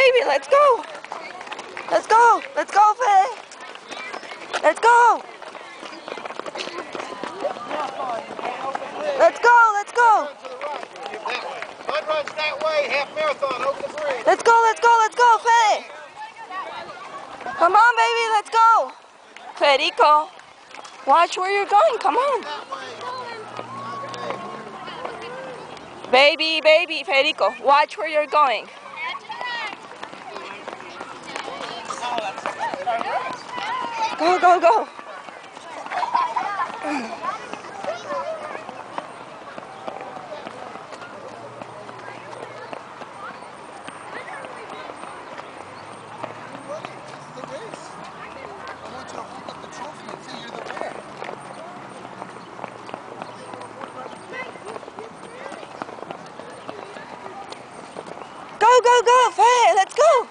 baby, let's go. Let's go. Let's go, Faye. Let's go. Let's go. Let's go. Bud runs that way, half marathon over the bridge. Let's go. Let's go. Let's go, Faye. Come on, baby, let's go. Federico, watch where you're going. Come on. Baby, baby, Federico, watch where you're going. Go, go, go. Go, go, go, Faye, let's go.